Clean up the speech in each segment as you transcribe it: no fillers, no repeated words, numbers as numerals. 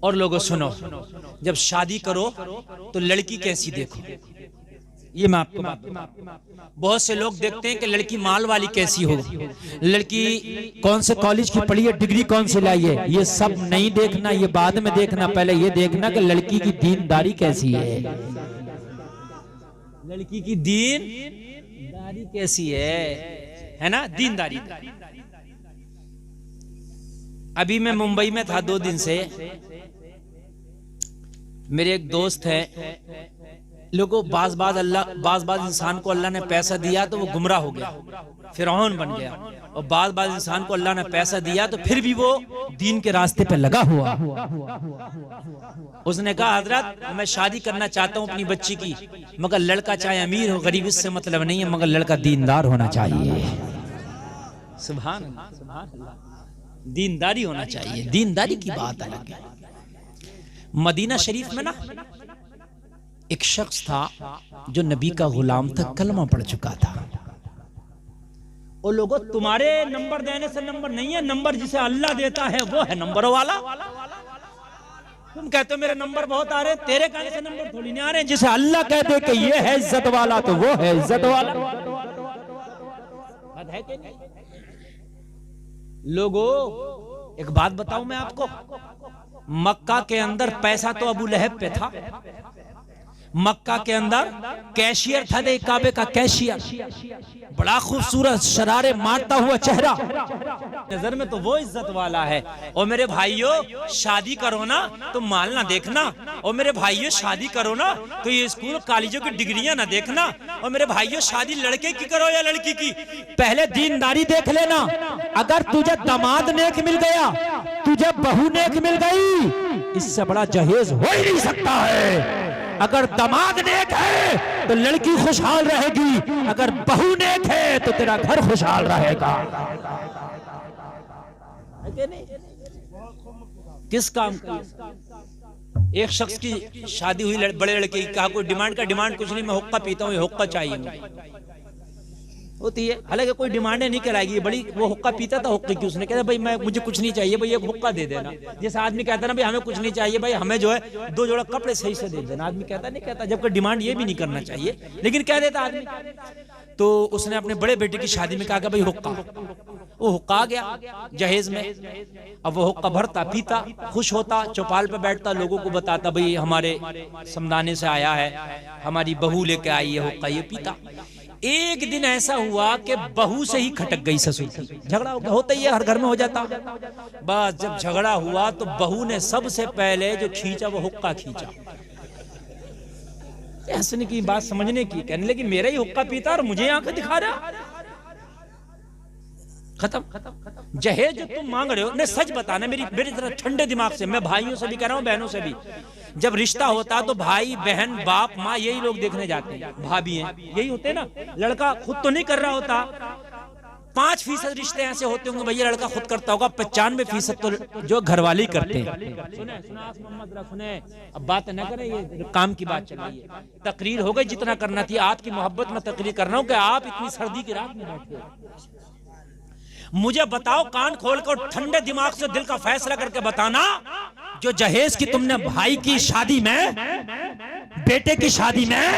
और लोगों सुनो, जब शादी करो तो लड़की कैसी देखो। ये मैं आपको बात बताऊं। बहुत से लोग देखते हैं कि लड़की माल वाली कैसी हो, लड़की कौन से कॉलेज की पढ़ी है, डिग्री कौन से लाई है। ये सब नहीं देखना, ये बाद में देखना। पहले ये देखना कि लड़की की दीनदारी कैसी है, लड़की की दीनदारी कैसी है ना, दीनदारी। अभी मैं मुंबई में था 2 दिन से। मेरे एक दोस्त है, लोगों बाज इंसान को अल्लाह ने पैसा दिया तो वो गुमराह हो गया, फिरौन बन गया। और बाज इंसान को अल्लाह ने पैसा दिया तो फिर भी वो दीन के रास्ते पे लगा हुआ। उसने कहा, हजरत मैं शादी करना चाहता हूँ अपनी बच्ची की, मगर लड़का चाहे अमीर हो गरीब इससे मतलब नहीं है, मगर लड़का दीनदार होना चाहिए। सुभान अल्लाह, सुभान अल्लाह। दीनदारी होना चाहिए, दीनदारी की बात अलग है। मदीना शरीफ में ना एक शख्स था जो नबी का गुलाम था, कलमा पढ़ चुका था। और लोगों, तुम्हारे नंबर देने से नंबर नहीं है, नंबर जिसे अल्लाह देता है वो है नंबर वाला। तुम कहते हो मेरे नंबर बहुत आ रहे, तेरे कहने से नंबर थोड़ी नहीं आ रहे। जिसे अल्लाह कहते कि ये है इज्जत वाला तो वो है इज्जत वाला। है कि नहीं? लोगों, एक बात बताऊं मैं आपको, मक्का के अंदर पैसा तो अबू लहब पे था। मक्का के अंदर कैशियर था, दे काबे का कैशियर, बड़ा खूबसूरत शरारे मारता हुआ चेहरा, नजर में तो वो इज्जत वाला है। और मेरे भाइयों, शादी करो ना तो माल ना देखना। और मेरे भाइयों, शादी करो ना तो ये स्कूल कॉलेजों की डिग्रियां ना देखना। और मेरे भाइयों, शादी लड़के की करो या लड़की की, पहले दीनदारी देख लेना। अगर तुझे दामाद नेक मिल गया, तुझे बहू नेक मिल गई, इससे बड़ा जहेज हो ही नहीं सकता है। अगर दामाद नेक है तो लड़की खुशहाल रहेगी, अगर बहू नेक है तो तेरा घर खुशहाल रहेगा। किस काम का? एक शख्स की शादी हुई, बड़े लड़के की, कहा कोई डिमांड कुछ नहीं, मैं हुक्का पीता हूँ, ये हुक्का चाहिए होती है। हालांकि कोई डिमांड नहीं कराएगी, बड़ी वो हुक्का पीता था, हुक्के की उसने कहता भाई मैं मुझे कुछ नहीं चाहिए, भाई एक हुक्का दे देना। जैसे आदमी कहता ना भाई हमें कुछ नहीं चाहिए, भाई हमें जो है 2 जोड़ा कपड़े सही से दे देना। आदमी कहता नहीं कहता, जबकि डिमांड ये भी नहीं करना चाहिए, लेकिन कह देता आदमी। तो उसने अपने बड़े बेटे की शादी में कहा कि भाई हुक्का। वो हुक्का आ गया जहेज में। अब वो हुक्का भरता, पीता, खुश होता, चौपाल पे बैठता, लोगों को बताता भाई हमारे समदाने से आया है, हमारी बहू लेके आई है हुक्का, ये पीता। एक दिन ऐसा हुआ कि बहू से ही खटक गई ससुर की। झगड़ा होता ही है, हर घर में हो जाता। बस जब झगड़ा हुआ तो बहू ने सबसे पहले जो खींचा वो हुक्का खींचा। हंसने की बात, समझने की, कहने लगी मेरा ही हुक्का पीता और मुझे आंखें दिखा रहा। खत्म। जहेज जो तुम मांग रहे हो, नहीं सच बताना, मेरी तरह ठंडे दिमाग से, मैं भाइयों से भी कह रहा हूं, बहनों से भी। जब रिश्ता होता तो भाई बहन बाप माँ यही लोग देखने जाते हैं, भाभी हैं यही होते हैं ना। लड़का खुद तो नहीं कर रहा होता। 5% रिश्ते ऐसे होते होंगे भैया लड़का खुद करता होगा, 95% तो जो घर वाले ही करते हैं। सुने अब बात न करें, ये काम की बात चल रही है। तकरीर हो गई, जितना करना थी। आपकी मोहब्बत में तकरीर करना हो कि आप इतनी सर्दी की रात में बैठे हो। मुझे बताओ, कान खोलकर ठंडे दिमाग से दिल का फैसला करके बताना, जो जहेज की तुमने भाई की शादी में, बेटे की शादी में,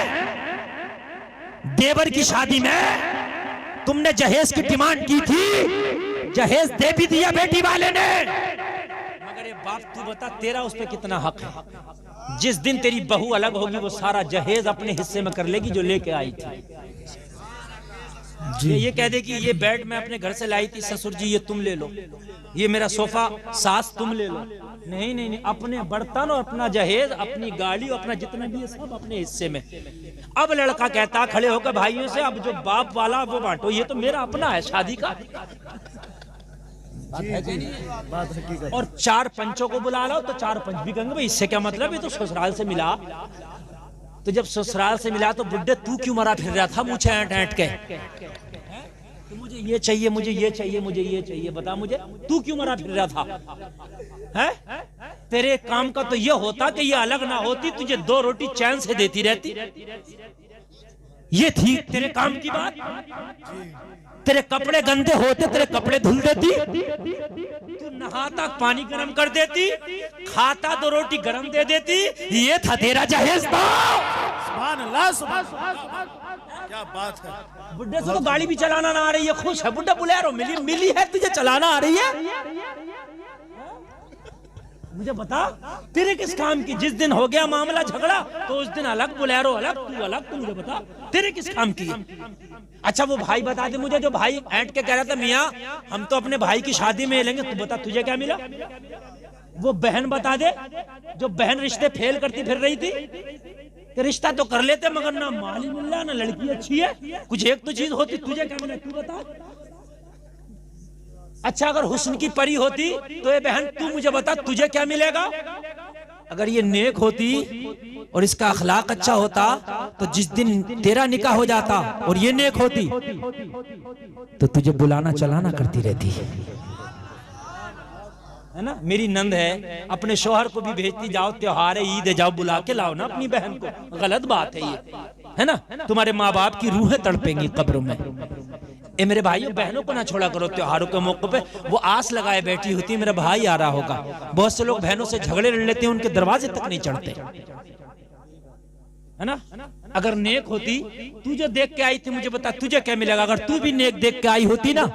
देवर की शादी में तुमने जहेज की डिमांड की थी, जहेज दे भी दिया बेटी वाले ने, मगर ये बाप तू बता तेरा उस पर कितना हक है। जिस दिन तेरी बहू अलग होगी वो सारा जहेज अपने हिस्से में कर लेगी जो लेके आई थी। ये कह दे कि ये बेड मैं अपने घर से लाई थी, ससुर जी ये तुम ले लो, ये मेरा सोफा सास तुम ले लो। नहीं, अपने बर्तन और अपना जहेज, अपनी गाड़ी और अपना जितना भी है सब अपने हिस्से में। अब लड़का कहता खड़े होकर भाइयों से, अब जो बाप वाला वो बांटो, ये तो मेरा अपना है शादी का। और 4 पंचों को बुला लो तो 4 पंच भी कहेंगे भाई इससे क्या मतलब, ये तो ससुराल से मिला। तो जब ससुराल से मिला तो बुड्ढे तू क्यों मरा फिर रहा था मुझे ऐंठ के, तो मुझे ये चाहिए, मुझे ये चाहिए, मुझे ये चाहिए, बता मुझे तू क्यों मरा फिर रहा था? है तेरे काम का तो ये होता कि ये अलग ना होती, तुझे 2 रोटी चैन से देती रहती। ये थी तेरे काम की बात। तेरे कपड़े गंदे होते, तेरे कपड़े धुल देती। तू नहाता पानी गर्म कर देती, खाता तो रोटी गर्म दे देती। ये था तेरा जहेज था। सुभान अल्लाह, सुभान अल्लाह, क्या बात है। बुड्ढे से तो गाड़ी भी चलाना ना आ रही है, खुश है बुड्ढा, बोलेरो मिली है, तुझे चलाना आ रही है। मुझे बता तेरे किस काम की? जिस दिन हो गया मामला झगड़ा तो उस दिन अलग, बोलेरो अलग, तू अलग। तू मुझे बता तेरे किस काम की? अच्छा वो भाई बता दे मुझे, जो भाई ऐंठ के कह रहा था मियाँ हम तो अपने भाई की शादी में लेंगे, तू बता तुझे क्या मिला? वो बहन बता दे, जो बहन रिश्ते फेल करती फिर रही थी कि रिश्ता तो कर लेते मगर ना माल ही मिल रहा, ना लड़की अच्छी है, कुछ एक तो चीज होती, तुझे क्या मिला? तू बता। अच्छा अगर हुस्न की परी होती तो ये बहन तू मुझे बता तुझे क्या मिलेगा? अगर ये नेक होती और इसका अखलाक अच्छा होता तो जिस दिन तेरा निकाह हो जाता और ये नेक होती तो तुझे बुलाना चलाना करती रहती है ना। मेरी नंद है, अपने शोहर को भी भेजती, जाओ त्योहार है, ईद है, जाओ बुला के लाओ ना अपनी बहन को। गलत बात है ये, है ना। तुम्हारे माँ बाप की रूहें तड़पेंगी कब्रों में। ए मेरे भाइयों बहनों को ना छोड़ा करो त्योहारों के मौके पे। वो आस लगाए बैठी होती मेरा भाई आ रहा होगा। बहुत से लोग बहनों से झगड़े लड़ लेते हैं, उनके दरवाजे तक नहीं चढ़ते, है ना। अगर नेक होती, तू जो देख के आई थी मुझे बता तुझे क्या मिलेगा? अगर तू भी नेक देख के आई होती ना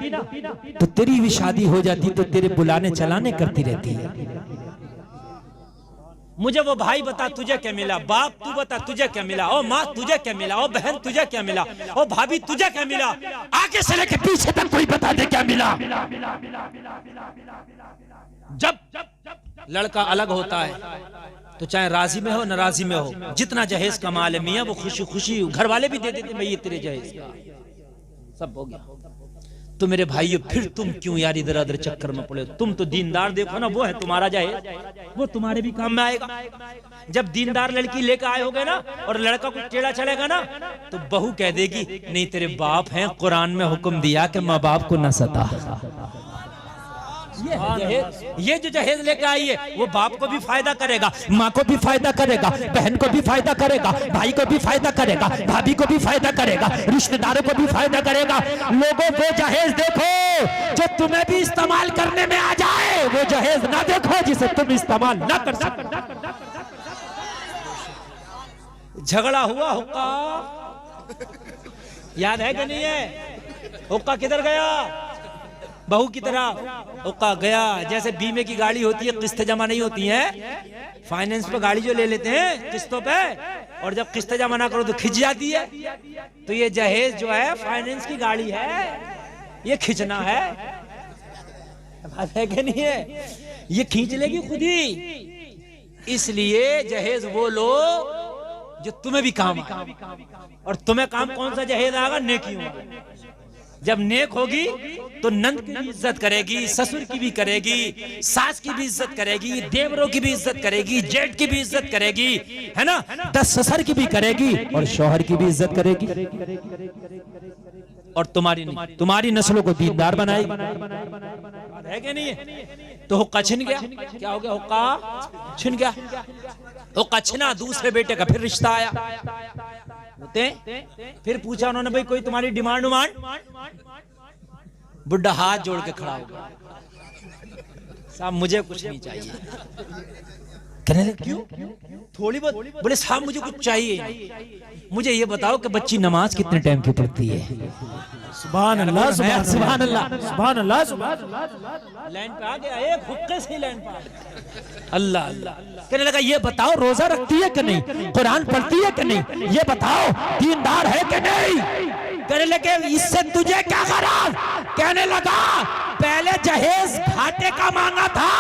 तो तेरी भी शादी हो जाती, तो तेरे बुलाने चलाने करती रहती है। मुझे वो भाई बता तुझे क्या मिला? बाप तू बता तुझे क्या मिला? ओ माँ तुझे क्या मिला? ओ बहन तुझे क्या मिला? ओ भाभी तुझे क्या मिला? आगे से लेके पीछे तक कोई बता दे क्या मिला। जब लड़का अलग होता है तो चाहे राजी में हो नाराजी में हो, जितना जहेज कमा ले मियाँ वो खुशी खुशी घर वाले भी दे देते भाई ये तेरे जहेज का, सब हो गया। तो मेरे भाइयों फिर तुम क्यों यार इधर उधर चक्कर में पड़े? तुम तो दीनदार देखो ना, वो है तुम्हारा जहेज, वो तुम्हारे भी काम में आएगा। जब दीनदार लड़की लेकर आए होगे ना और लड़का कुछ टेढ़ा चलेगा ना तो बहू कह देगी नहीं तेरे बाप हैं, कुरान में हुक्म दिया कि माँ बाप को न सता। ये जो जहेज लेकर आई है वो बाप को भी फायदा करेगा, माँ को भी फायदा करेगा, बहन को भी फायदा करेगा, भाई को भी फायदा करेगा, भाभी को भी फायदा करेगा, रिश्तेदारों को भी फायदा करेगा। लोगों वो जहेज देखो जो तुम्हें भी इस्तेमाल करने में आ जाए, वो जहेज ना देखो जिसे तुम इस्तेमाल ना कर सको। झगड़ा हुआ हुक्का याद है कि नहीं है? हुक्का किधर गया? बहू की तरह हुक्का गया। जैसे बीमे की गाड़ी होती है, किस्तें जमा नहीं होती हैं, फाइनेंस पे गाड़ी जो ले लेते हैं किस्तों पे, और जब किस्तें जमा ना करो तो खिंच जाती है। तो ये जहेज जो है फाइनेंस की गाड़ी है, ये खींचना है, बात है कि नहीं है? ये खींच लेगी खुद ही। इसलिए जहेज वो लो जो तुम्हें भी काम आए। और तुम्हें काम कौन सा जहेज आएगा? नेकियों। जब नेक होगी तो नंद की भी इज्जत करेगी, ससुर की भी करेगी, सास की भी इज्जत करेगी, देवरों की भी इज्जत करेगी, जेठ की भी इज्जत करेगी, है ना, 10 ससुर की भी करेगी और शौहर की भी इज्जत करेगी। और तुम्हारी नस्लों को दीनदार बनाएगी, है कि नहीं है? तो हुक्का छिन गया। क्या हो गया? हुक्का छिन गया। हुक्का छिना, दूसरे बेटे का फिर रिश्ता आया। फिर पूछा उन्होंने भाई कोई तुम्हारी डिमांड उमांड? बुड्ढा हाथ जोड़ के खड़ा हो गया, साहब मुझे कुछ नहीं चाहिए। कहने लगे क्यों? थोड़ी बहुत। बोले साहब मुझे कुछ चाहिए, मुझे ये बताओ कि बच्ची नमाज कितने टाइम की पढ़ती है? सुभान अल्लाह, सुभान अल्लाह, सुभान अल्लाह, सुभान अल्लाह। लाइन पे आ गया, एक हुक्के से लाइन पे आ गया। अल्लाह अल्लाह। कहने लगा ये बताओ रोजा रखती है कि नहीं, कुरान पढ़ती है कि नहीं, ये बताओ दीनदार है कि नहीं? कहने लगे इससे तुझे क्या गरज? कहने लगा पहले जहेज घाटे का मांगा था,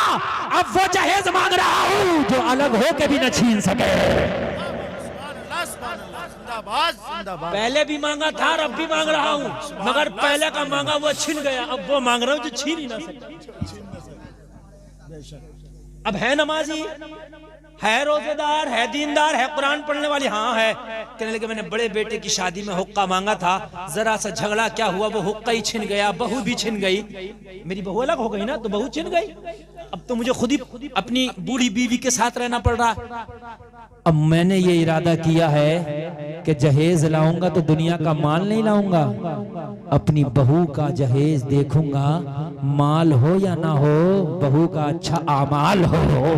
अब वो जहेज मांग रहा हूँ जो अलग हो के भी न छीन सके। पहले भी मांगा था और अब भी मांग रहा हूँ, मगर पहले का मांगा वो छिन गया, अब वो मांग रहा हूँ जो छीन ही ना सके। अब है नमाजी, है रोजेदार, है दीनदार, है कुरान पढ़ने वाली, हाँ है। कहने लगे मैंने बड़े बेटे की शादी में हुक्का मांगा था, जरा सा झगड़ा क्या हुआ, वो हुक्का ही छिन गया, बहू भी छिन गई। मेरी बहू अलग हो गई ना तो बहू छिन गई, अब तो मुझे खुद ही अपनी बूढ़ी बीवी के साथ रहना पड़ रहा। अब मैंने ये इरादा किया है कि जहेज लाऊंगा तो दुनिया का माल नहीं लाऊंगा, अपनी बहू का जहेज देखूंगा, माल हो या ना हो, बहू का अच्छा आमाल हो।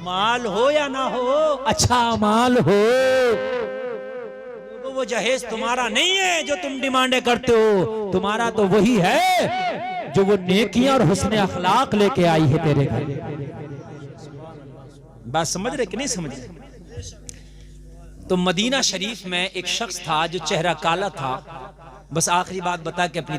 माल हो या ना हो, अच्छा माल हो। वो जहेज तुम्हारा नहीं है जो तुम डिमांडें करते हो, तुम्हारा तो वही है जो वो नेकियां और हुस्न अखलाक लेके आई है तेरे घर। बात समझ रहे कि नहीं समझ रहे? तो मदीना शरीफ में एक शख्स था जो चेहरा काला था। बस आखिरी बात बता के अपनी